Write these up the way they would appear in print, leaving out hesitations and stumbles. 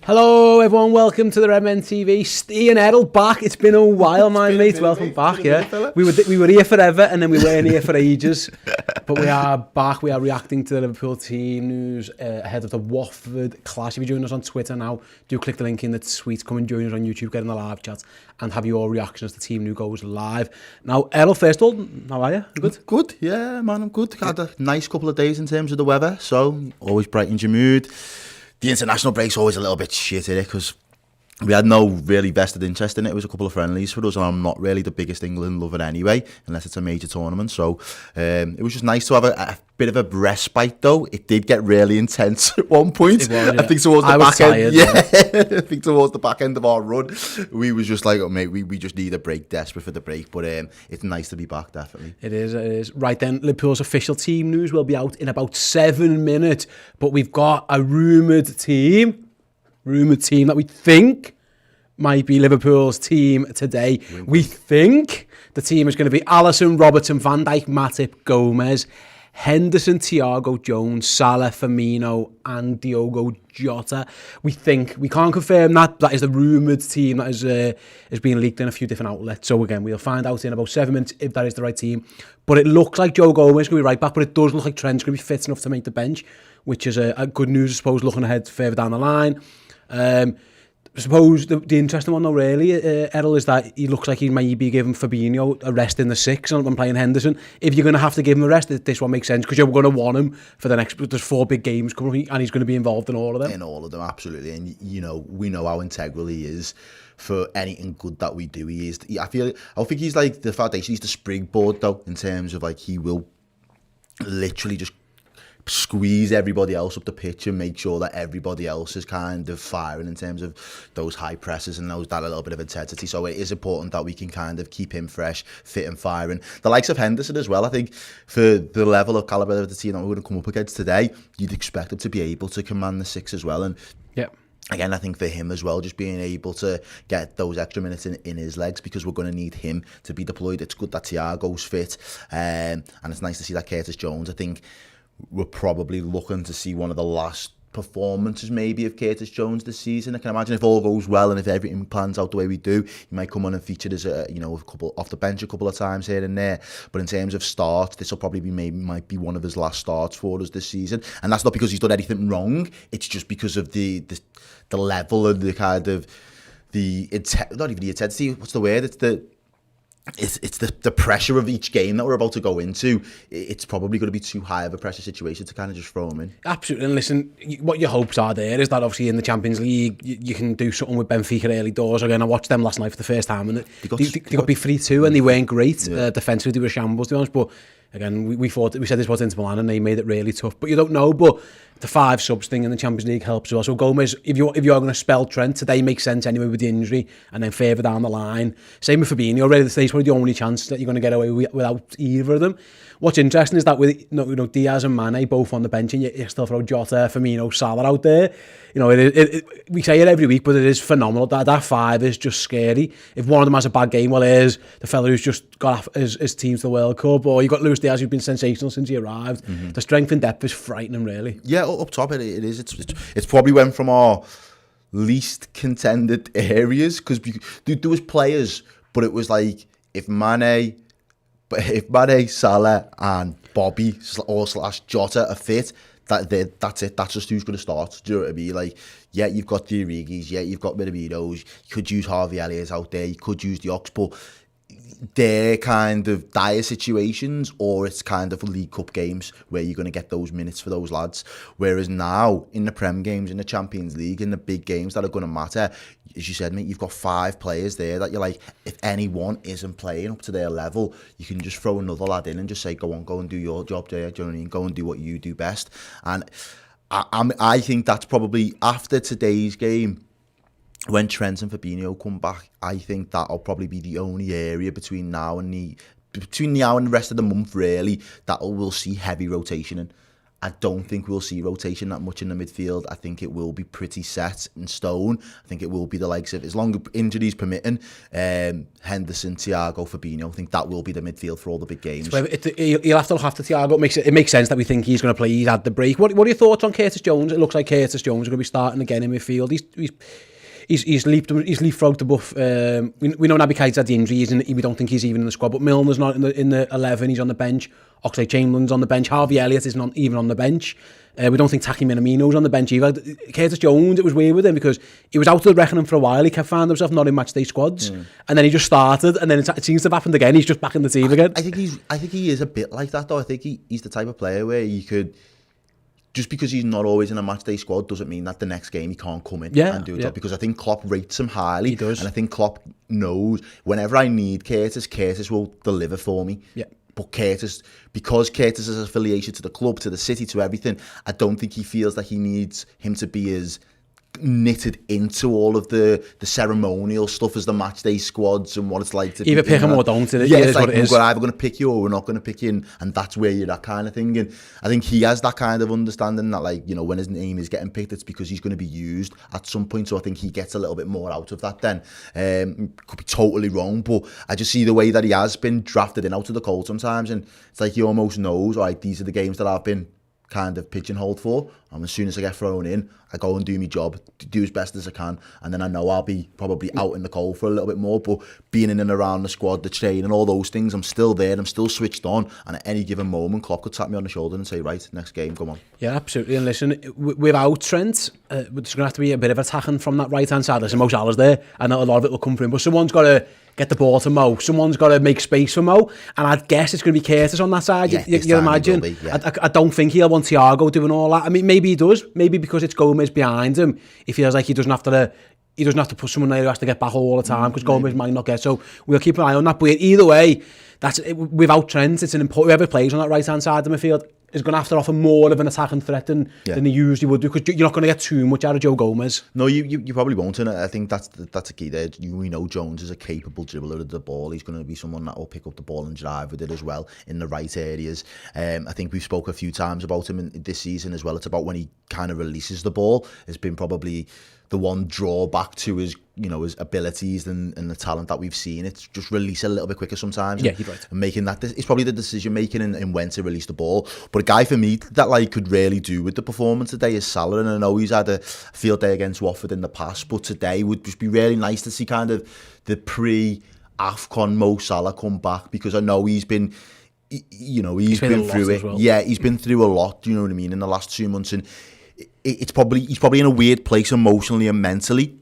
Hello everyone, welcome to the Redmen TV. Ste and Errol back. It's been a while, my mate. Welcome back. Yeah, we were here forever, and then we weren't here for ages. But we are back. We are reacting to the Liverpool team news ahead of the Watford clash. If you're joining us on Twitter now, do click the link in the tweet. Come and join us on YouTube, get in the live chat, and have your reactions to team news goes live. Now, Errol, first of all, how are you? Good? Good, yeah, man, I'm good. Had a nice couple of days in terms of the weather, so always brightens your mood. The international break's always a little bit shit in it because we had no really vested interest in it. It was a couple of friendlies for us, and I'm not really the biggest England lover anyway, unless it's a major tournament. So it was just nice to have a bit of a respite, though. It did get really intense at one point. It was, yeah. I think towards the back tired, end, I think towards the back end of our run, we was just like, oh mate, we just need a break, desperate for the break. But it's nice to be back, definitely. It is. Right then, Liverpool's official team news will be out in about 7 minutes. But we've got a rumoured team that we think might be Liverpool's team today. We think the team is going to be Alisson, Robertson, Van Dijk, Matip, Gomez, Henderson, Thiago, Jones, Salah, Firmino and Diogo Jota. We think, we can't confirm that. That is the rumoured team that is being leaked in a few different outlets. So again, we'll find out in about 7 minutes if that is the right team. But it looks like Joe Gomez is going to be right back, but it does look like Trent's going to be fit enough to make the bench, which is a good news, I suppose, looking ahead further down the line. I suppose the interesting one though really, Errol, is that he looks like he might be giving Fabinho a rest in the 6 and playing Henderson. If you're going to have to give him a rest, this one makes sense because you're going to want him for the next, there's 4 big games coming and he's going to be involved in all of them. In all of them, absolutely. And you know, we know how integral he is for anything good that we do. I think he's like the foundation, he's the springboard though, in terms of like he will literally just squeeze everybody else up the pitch and make sure that everybody else is kind of firing in terms of those high presses and that little bit of intensity. So it is important that we can kind of keep him fresh, fit and firing. The likes of Henderson as well, I think, for the level of calibre of the team that we're going to come up against today, you'd expect him to be able to command the 6 as well. And yeah. Again, I think for him as well, just being able to get those extra minutes in his legs, because we're going to need him to be deployed. It's good that Thiago's fit, and it's nice to see that Curtis Jones, I think, we're probably looking to see one of the last performances maybe of Curtis Jones this season. I can imagine if all goes well and if everything plans out the way we do, he might come on and feature as a couple off the bench a couple of times here and there. But in terms of starts, this will probably be might be one of his last starts for us this season. And that's not because he's done anything wrong. It's just because of the level and the kind of not even the intensity. What's the word? It's the pressure of each game that we're about to go into. It's probably going to be too high of a pressure situation to kind of just throw him in. Absolutely. And listen, what your hopes are there is that obviously in the Champions League you can do something with Benfica early doors. Again, I watched them last night for the first time and they got beat 3-2 and they weren't great. Yeah. Defensively they were shambles, to be honest. But again, we said this was Inter Milan and they made it really tough. But you don't know. But the 5 subs thing in the Champions League helps as well. So Gomez, if you're going to spell Trent, today makes sense anyway with the injury, and then further down the line. Same with Fabinho, already today's probably the only chance that you're going to get away without either of them. What's interesting is that with Diaz and Mane both on the bench, and you still throw Jota, Firmino, Salah out there. You know, we say it every week, but it is phenomenal. That 5 is just scary. If one of them has a bad game, well, here's the fella who's just got his team to the World Cup, or you got Luis Diaz who's been sensational since he arrived. Mm-hmm. The strength and depth is frightening, really. Yeah, up top it is. It's probably went from our least contended areas because there was players, but it was like if Mane, Salah and Bobby or / Jota are fit, that's it. That's just who's going to start. Do you know what I mean? Like, yeah, you've got the Origis, yeah, you've got Midfields. You could use Harvey Elliott out there. You could use the Ox, but they're kind of dire situations, or it's kind of League Cup games where you're going to get those minutes for those lads. Whereas now, in the Prem games, in the Champions League, in the big games that are going to matter, as you said, mate, you've got 5 players there that you're like, if anyone isn't playing up to their level, you can just throw another lad in and just say, go and do your job there. Do you know what I mean? Go and do what you do best. And I think that's probably after today's game, when Trent and Fabinho come back, I think that'll probably be the only area between now and the rest of the month, really, that we'll see heavy rotation in. I don't think we'll see rotation that much in the midfield. I think it will be pretty set in stone. I think it will be the likes of, as long as injuries permitting, Henderson, Thiago, Fabinho. I think that will be the midfield for all the big games. So you'll have to look after Thiago. It makes sense that we think he's going to play. He's had the break. What are your thoughts on Curtis Jones? It looks like Curtis Jones is going to be starting again in midfield. He's leapfrogged the buff. We know Naby Keita's had the injury. We don't think he's even in the squad. But Milner's not in the 11. He's on the bench. Oxlade-Chamberlain's on the bench. Harvey Elliott isn't even on the bench. We don't think Taki Minamino's on the bench either. Curtis Jones, it was weird with him because he was out of the reckoning for a while. He kept finding himself not in matchday squads, and then he just started, and then it seems to have happened again. He's just back in the team again. I think he is a bit like that though. I think he's the type of player where you could. Just because he's not always in a matchday squad doesn't mean that the next game he can't come in and do it. Because I think Klopp rates him highly. He does. And I think Klopp knows whenever I need Curtis will deliver for me. Yeah. But because Curtis's affiliation to the club, to the city, to everything, I don't think he feels that he needs him to be as knitted into all of the ceremonial stuff as the matchday squads and what it's like to either pick him or don't. Yeah, it's like we're either going to pick you or we're not going to pick you, and that's where you're that kind of thing. And I think he has that kind of understanding that, like, you know, when his name is getting picked, it's because he's going to be used at some point. So I think he gets a little bit more out of that then. Could be totally wrong, but I just see the way that he has been drafted in out of the cold sometimes, and it's like he almost knows, all right, these are the games that I've been kind of pigeonholed for, and as soon as I get thrown in, I go and do my job, do as best as I can, and then I know I'll be probably out in the cold for a little bit more, but being in and around the squad, the training, all those things, I'm still there, I'm still switched on, and at any given moment, Klopp could tap me on the shoulder and say, right, next game, come on. Yeah, absolutely. And listen, without Trent, there's going to have to be a bit of attacking from that right-hand side. Listen, Mo Salah's there, and a lot of it will come from him, but someone's got to get the ball to Mo. Someone's got to make space for Mo, and I'd guess it's going to be Curtis on that side. Yeah, you imagine? Be, yeah. I don't think he'll want Thiago doing all that. I mean, maybe he does. Maybe because it's Gomez behind him, he feels like he doesn't have to put someone there who has to get back all the time because Gomez might not get. So we'll keep an eye on that. But either way, without Trent, it's an important. Whoever plays on that right hand side of the midfield is going to have to offer more of an attacking threat than he usually would do, because you're not going to get too much out of Joe Gomez. No, you probably won't, and I think that's a key there. We know Jones is a capable dribbler of the ball. He's going to be someone that will pick up the ball and drive with it as well in the right areas. I think we've spoke a few times about him in this season as well. It's about when he kind of releases the ball. It's been probably the one drawback to his, you know, his abilities and the talent that we've seen. It's just release a little bit quicker sometimes. Yeah, you're right. And making that, it's probably the decision making and when to release the ball. But a guy for me that like could really do with the performance today is Salah. And I know he's had a field day against Watford in the past, but today would just be really nice to see kind of the pre-AFCON Mo Salah come back, because I know he's been, you know, he's been through it. Well. Yeah, he's been through a lot, you know what I mean, in the last 2 months, and he's probably in a weird place emotionally and mentally.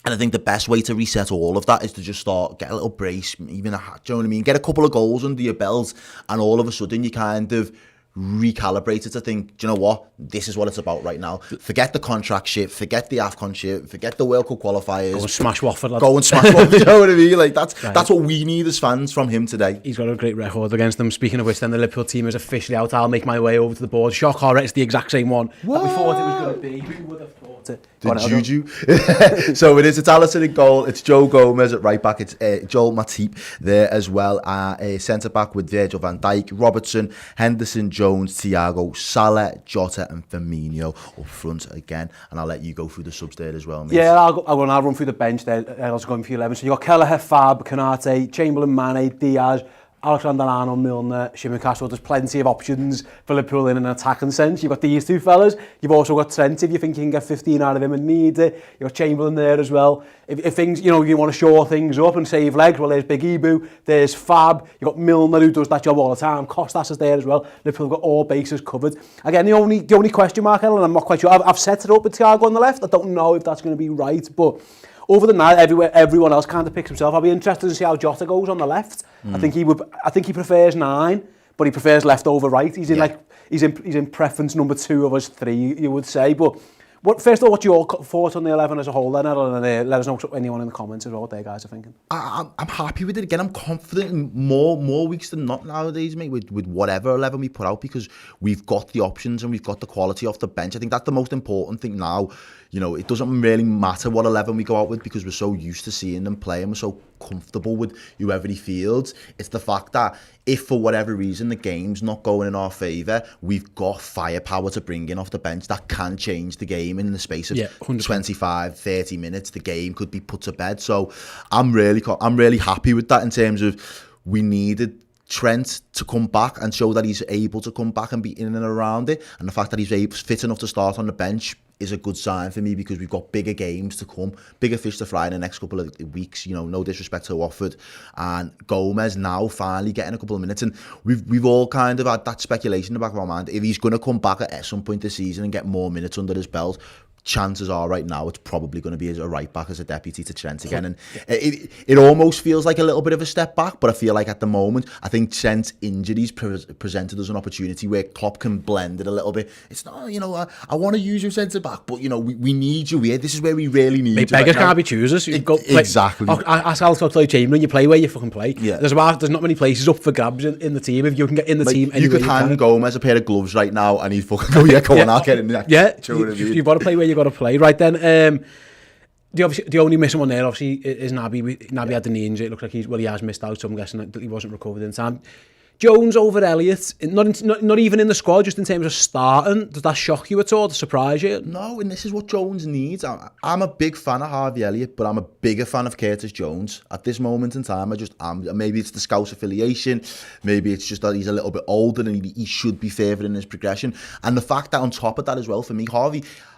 And I think the best way to reset all of that is to just get a little brace, even do you know what I mean? Get a couple of goals under your belt, and all of a sudden you kind of recalibrate it to think, do you know what? This is what it's about right now. Forget the contract shit, forget the AFCON shit, forget the World Cup qualifiers. Go and smash Watford, lads. Go and smash Watford, you know what I mean? Like, that's what we need as fans from him today. He's got a great record against them. Speaking of which, then the Liverpool team is officially out. I'll make my way over to the board. Shock horror, it's the exact same one that we thought it was going to be. Who would have thought it? The Juju. So it is. It's Alisson in goal. It's Joe Gomez at right back. It's Joel Matip there as well. Centre back with Virgil van Dijk, Robertson, Henderson, Jones, Thiago, Salah, Jota, and Firmino up front again. And I'll let you go through the subs there as well, mate. Yeah, I'll run through the bench there. I'll go for 11. So you got Kelleher, Fab, Konate, Chamberlain, Mane, Diaz, Alexander-Arnold, Milner, Shimon Castle. There's plenty of options for Liverpool in an attacking sense. You've got these two fellas. You've also got Trent, if you think you can get 15 out of him and need it. You've got Chamberlain there as well. If things, you know, you want to shore things up and save legs, well, there's Big Ibu, there's Fab. You've got Milner, who does that job all the time. Costas is there as well. Liverpool have got all bases covered. Again, the only question mark, and I'm not quite sure, I've set it up with Thiago on the left. I don't know if that's going to be right, but over the night, everyone else kind of picks himself. I'll be interested to see how Jota goes on the left. I think he prefers 9, but he prefers left over right. He's in preference number 2 of us 3, you would say. But first of all, what's your thoughts on the 11 as a whole then, and let us know what anyone in the comments as well what their guys are thinking. I'm happy with it. Again, I'm confident in more weeks than not nowadays, mate, with whatever 11 we put out, because we've got the options and we've got the quality off the bench. I think that's the most important thing now. You know, it doesn't really matter what 11 we go out with, because we're so used to seeing them play and we're so comfortable with whoever he fields. It's the fact that if for whatever reason the game's not going in our favour, we've got firepower to bring in off the bench that can change the game in the space of 25, 30 minutes. The game could be put to bed. So I'm really happy with that in terms of we needed Trent to come back and show that he's able to come back and be in and around it. And the fact that he's fit enough to start on the bench is a good sign for me, because we've got bigger games to come, bigger fish to fry in the next couple of weeks. You know, no disrespect to Watford, and Gomez now finally getting a couple of minutes, and we've all kind of had that speculation in the back of our mind. If he's going to come back at some point this season and get more minutes under his belt, chances are right now it's probably going to be as a right back, as a deputy to Trent again, and it almost feels like a little bit of a step back. But I feel like at the moment, I think Trent's injuries presented us an opportunity where Klopp can blend it a little bit. It's not, you know, I want to use your centre back, but you know, we need you here. This is where we really need you. Beggars can't be choosers. Exactly. Ask Chamberlain, you play where you fucking play. Yeah. There's not many places up for grabs in the team. If you can get in the team, you could hand Gomez a pair of gloves right now, and he'd fucking go, yeah, come on, I'll get in there. Yeah, you've got to play where you got to play. Right then, the only missing one there, obviously, is Naby. Naby had the knee injury. It looks like he has missed out, so I'm guessing that he wasn't recovered in time. Jones over Elliott, not even in the squad, just in terms of starting. Does that shock you at all? To surprise you? No, and this is what Jones needs. I'm a big fan of Harvey Elliott, but I'm a bigger fan of Curtis Jones. At this moment in time, maybe it's the Scouse affiliation, maybe it's just that he's a little bit older and he should be further in his progression. And the fact that on top of that as well, for me,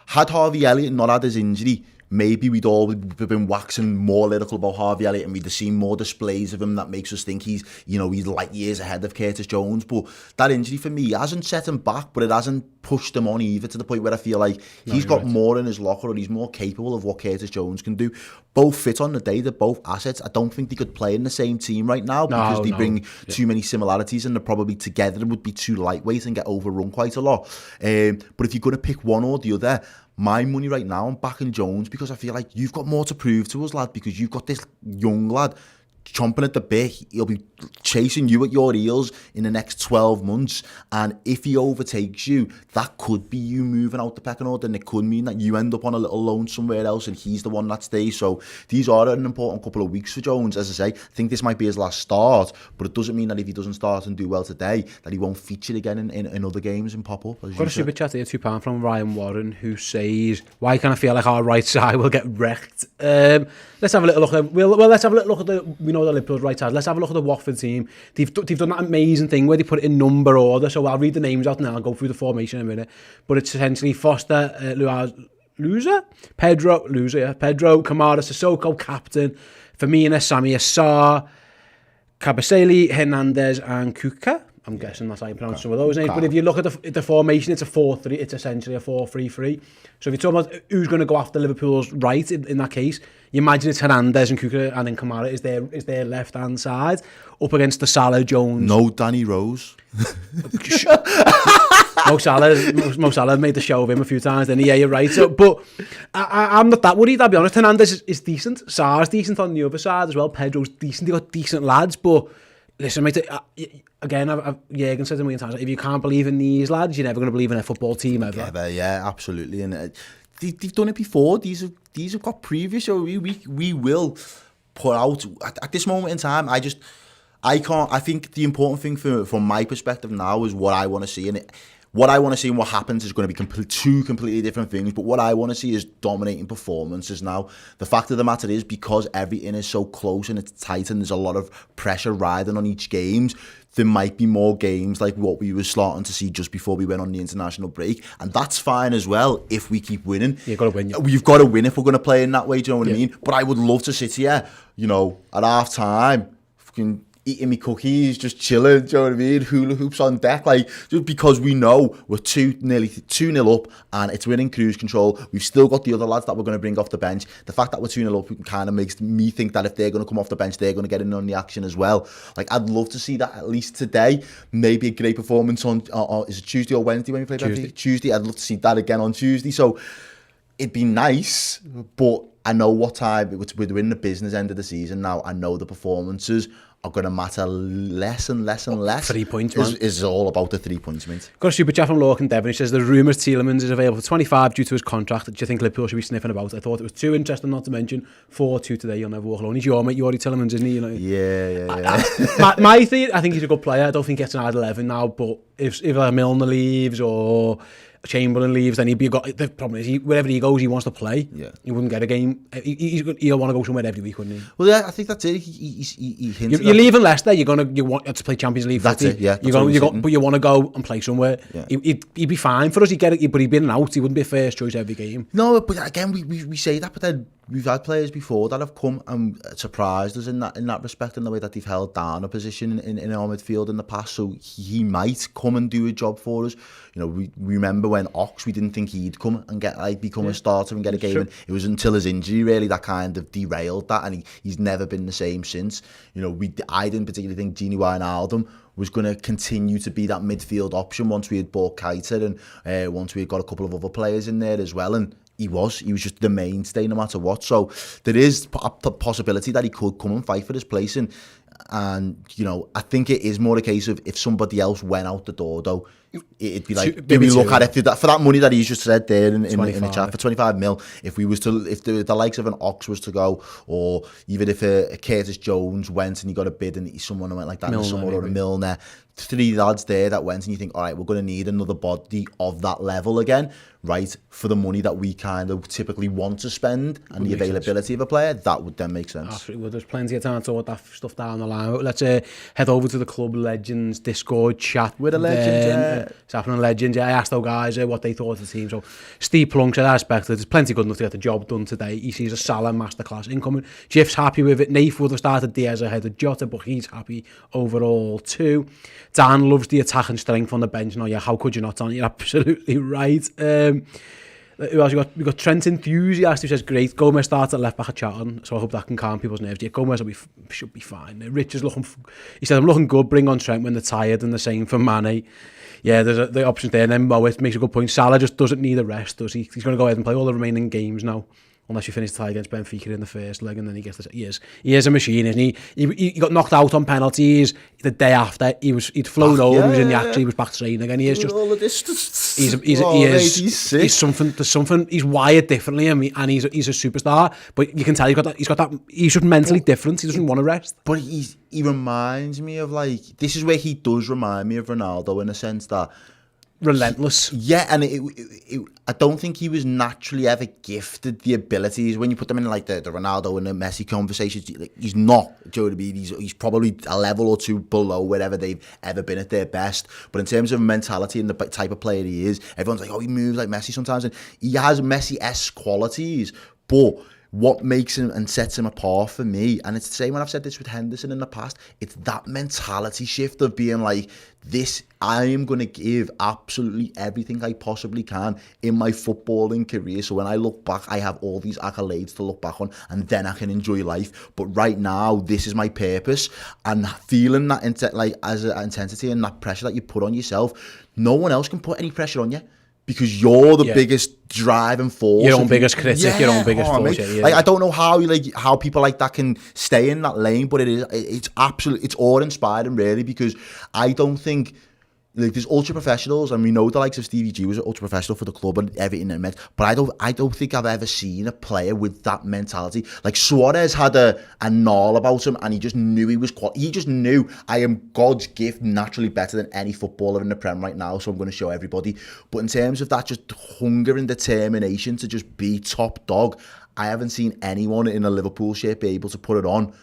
had Harvey Elliott not had his injury, maybe we'd all been waxing more lyrical about Harvey Elliott, and we'd have seen more displays of him that makes us think he's light years ahead of Curtis Jones. But that injury for me hasn't set him back, but it hasn't pushed him on either, to the point where I feel like he's got more in his locker, and he's more capable of what Curtis Jones can do. Both fit on the day, they're both assets. I don't think they could play in the same team right now, because they bring too many similarities, and they're probably together would be too lightweight and get overrun quite a lot. But if you're going to pick one or the other, my money right now, I'm backing Jones, because I feel like you've got more to prove to us, lad, because you've got this young lad chomping at the bit. He'll be chasing you at your heels in the next 12 months. And if he overtakes you, that could be you moving out the pecking order, and it could mean that you end up on a little loan somewhere else and he's the one that stays. So these are an important couple of weeks for Jones. As I say, I think this might be his last start, but it doesn't mean that if he doesn't start and do well today, that he won't feature again in other games and pop up. Got a super chat here, £2 from Ryan Warren, who says, why can I feel like our right side will get wrecked? Let's have a little look at let's have a little look at we know the Liverpool's right side. Let's have a look at the Watford team. They've done that amazing thing where they put it in number order. So I'll read the names out now. I'll go through the formation in a minute. But it's essentially Foster, Pedro, Kamara, Sissoko, captain, Firmino, Sammy Assar, Kabasele, Hernandez, and Kuka. I'm guessing that's how you pronounce some of those names. But if you look at the formation, it's a 4-3. It's essentially a 4-3-3. So if you're talking about who's going to go after Liverpool's right in that case, you imagine it's Hernandez and Kuka, and then Kamara is their left-hand side up against the Salah, Jones. No Danny Rose. Mo Salah made the show of him a few times, then yeah, you're right. So, but I'm not that worried, I'll be honest. Hernandez is decent. Sar's decent on the other side as well. Pedro's decent. They've got decent lads, but listen, mate, again, Jurgen said to me times, if you can't believe in these lads, you're never going to believe in a football team ever. Yeah, absolutely. And they've done it before. These have got previous, so we will put out at this moment in time. I think the important thing from my perspective now is what I want to see, and what I want to see and what happens is going to be two completely different things. But what I want to see is dominating performances now. The fact of the matter is, because everything is so close and it's tight and there's a lot of pressure riding on each game, there might be more games like what we were starting to see just before we went on the international break. And that's fine as well if we keep winning. You've got to win. We've got to win if we're going to play in that way, do you know what I mean? But I would love to sit here, at half time, fucking eating me cookies, just chilling, do you know what I mean? Hula hoops on deck, just because we know we're nearly 2-0 up and we're in cruise control. We've still got the other lads that we're going to bring off the bench. The fact that we're 2-0 up kind of makes me think that if they're going to come off the bench, they're going to get in on the action as well. I'd love to see that at least today. Maybe a great performance on is it Tuesday or Wednesday when we play? Tuesday. I'd love to see that again on Tuesday. So it'd be nice, but I know what time we're in the business end of the season now. I know the performances are going to matter less and less and less. 3 points, man. Is all about the 3 points, mate. Got a super chat from Lorcan Devon. He says the rumours Tielemans is available for 25 due to his contract. Do you think Liverpool should be sniffing about? I thought it was too interesting not to mention 4-2 today. You'll never walk alone. He's your mate, Yuri Tielemans, isn't he? You know? Yeah. My theory, I think he's a good player. I don't think he gets an 11 now, but if Milner leaves or Chamberlain leaves, then the problem is wherever he goes, he wants to play. Yeah. He wouldn't get a game. He'll want to go somewhere every week, wouldn't he? Well, yeah, I think that's it. He hinted You're leaving Leicester. You want to play Champions League. That's it. Yeah. But you want to go and play somewhere. Yeah. He'd be fine for us. He'd get it, but he'd be in and out. He wouldn't be a first choice every game. No, but again, we say that, but then we've had players before that have come and surprised us in that respect, in the way that they've held down a position in our midfield in the past. So he might come and do a job for us. You know, we remember when Ox, we didn't think he'd come and become a starter and get a game. And it was until his injury really that kind of derailed that, and he's never been the same since. You know, I didn't particularly think Gini Wijnaldum was going to continue to be that midfield option once we had bought Keita and once we had got a couple of other players in there as well. And he was just the mainstay no matter what. So there is a possibility that he could come and fight for his place. And you know, I think it is more a case of if somebody else went out the door, though, it'd be like, do we look at it for that money that he's just said there in the chat, for 25 mil, if the likes of an Ox was to go, or even if a Curtis Jones went and he got a bid and someone went like that, or a Milner, 3 lads there that went, and you think, all right, we're going to need another body of that level again, right, for the money that we kind of typically want to spend and the availability of a player, that would then make sense. Absolutely. Well, there's plenty of time to sort that stuff down the line. Let's head over to the Club Legends Discord chat. With a legend, It's happening, legends. I asked those guys what they thought of the team. So Steve Plunk said, I expect there's plenty good enough to get the job done today. He sees a Salah masterclass incoming. Jeff's happy with it. Nath would have started Diaz ahead of Jota, but he's happy overall too. Dan loves the attacking strength on the bench. No, yeah, how could you not, Dan? You're absolutely right. Who else we got Trent Enthusiast, who says, great, Gomez starts at left back at Charlton, so I hope that can calm people's nerves. Yeah, Gomez should be fine. Rich is he said, I'm looking good, bring on Trent when they're tired, and the same for Mane. Yeah, there's the options there, and then Moet makes a good point. Salah just doesn't need a rest, does he? He's going to go ahead and play all the remaining games now, unless you finish the tie against Benfica in the first leg, and then he gets he is a machine, isn't he? He got knocked out on penalties the day after. He'd flown home, he was back training again. He is just all the distance. He's something. There's something. He's wired differently, and he's a superstar. But you can tell he's got that. He's just mentally different. He doesn't want to rest. But he reminds me of, like, this is where he does remind me of Ronaldo in a sense that. Relentless. Yeah, and I don't think he was naturally ever gifted the abilities. When you put them in like the Ronaldo and the Messi conversations, he's not. Do you know what I mean? He's probably a level or two below wherever they've ever been at their best. But in terms of mentality and the type of player he is, everyone's like, oh, he moves like Messi sometimes. And he has Messi-esque qualities, but what makes him and sets him apart for me, and it's the same when I've said this with Henderson in the past, it's that mentality shift of being like, I am going to give absolutely everything I possibly can in my footballing career, so when I look back, I have all these accolades to look back on, and then I can enjoy life. But right now, this is my purpose, and feeling that as an intensity and that pressure that you put on yourself, no one else can put any pressure on you. Because you're the biggest driving force. Your own biggest critic, your own biggest force. Like, I don't know how people like that can stay in that lane, but it's absolutely, it's awe-inspiring really, because I don't think, like, there's ultra professionals, and we know the likes of Stevie G was an ultra professional for the club and everything it meant. But I don't think I've ever seen a player with that mentality. Like, Suarez had a gnaw about him, and he just knew he just knew, I am God's gift, naturally better than any footballer in the Prem right now, so I'm going to show everybody. But in terms of that just hunger and determination to just be top dog, I haven't seen anyone in a Liverpool shirt be able to put it on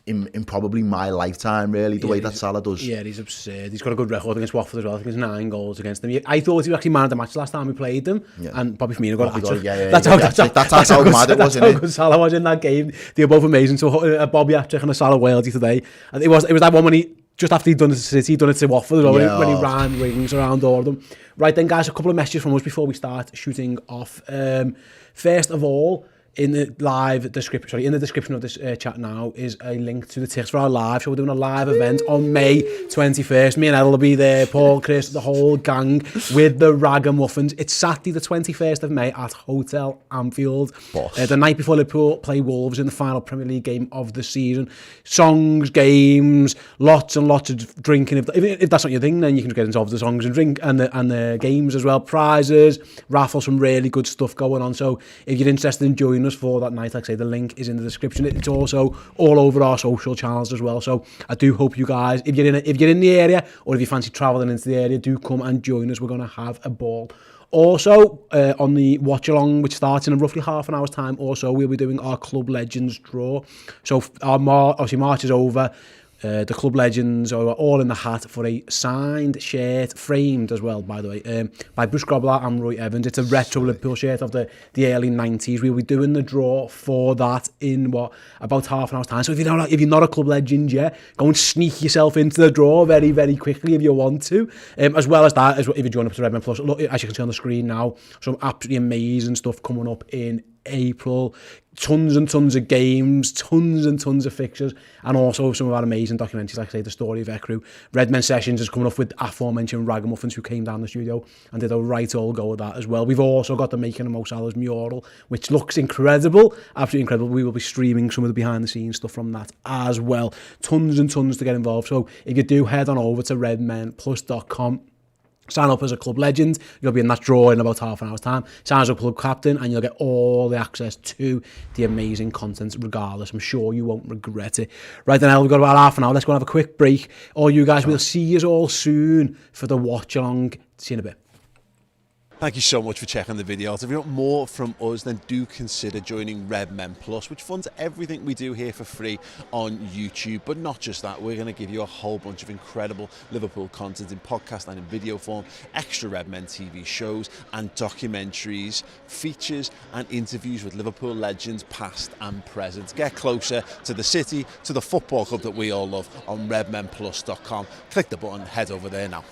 in probably my lifetime, really, the way that Salah does. Yeah, he's absurd. He's got a good record against Watford as well. I think it's 9 goals against them. I thought he was actually man of the match last time we played them, and Bobby Firmino got a hat-trick. That's how mad it was, isn't it? That's how good Salah was in that game. They were both amazing. So a Bobby hat-trick and a Salah Walesy today. And it was that one when he, just after he'd done it to City, he'd done it to Watford as well, when he ran rings around all of them. Right then, guys, a couple of messages from us before we start shooting off. First of all, in the live description, sorry, in the description of this chat now is a link to the tickets for our live show. We're doing a live event on May 21st. Me and Errol will be there, Paul, Chris, the whole gang with the Ragamuffins. It's Saturday the 21st of May at Hotel Anfield. The night before Liverpool play Wolves in the final Premier League game of the season. Songs, games, lots and lots of drinking. If that's not your thing, then you can get involved with the songs and drink and the games as well. Prizes, raffles, some really good stuff going on. So if you're interested in joining us for that night, like I say, the link is in the description. It's also all over our social channels as well. So I do hope you guys, if you're in the area or if you fancy travelling into the area, do come and join us. We're going to have a ball. Also, on the watch along, which starts in roughly half an hour's time, also we'll be doing our Club Legends draw. So obviously March is over. The Club Legends are all in the hat for a signed shirt, framed as well, by the way, by Bruce Grobbelaar and Roy Evans. It's a retro Liverpool shirt of the early 90s. We'll be doing the draw for that in, about half an hour's time. So if you're not a Club Legend yet, go and sneak yourself into the draw very, very quickly if you want to. As well as that, if you join up to Redmen Plus, look, as you can see on the screen now, some absolutely amazing stuff coming up in April. Tons and tons of games, tons and tons of fixtures, and also some of our amazing documentaries, like I say, the story of Ekru. Redmen Sessions is coming up with aforementioned Ragamuffins, who came down the studio and did a right old go of that as well. We've also got the Making of Mo Salah's mural, which looks incredible, absolutely incredible. We will be streaming some of the behind the scenes stuff from that as well. Tons and tons to get involved. So if you do, head on over to redmenplus.com. Sign up as a club legend. You'll be in that draw in about half an hour's time. Sign as a club captain and you'll get all the access to the amazing content regardless. I'm sure you won't regret it. Right then, we've got about half an hour. Let's go and have a quick break. All you guys, we'll see you all soon for the watch along. See you in a bit. Thank you so much for checking the video. If you want more from us, then do consider joining Redmen Plus, which funds everything we do here for free on YouTube. But not just that, we're going to give you a whole bunch of incredible Liverpool content in podcast and in video form, extra Redmen TV shows and documentaries, features and interviews with Liverpool legends past and present. Get closer to the city, to the football club that we all love on redmenplus.com. Click the button, head over there now.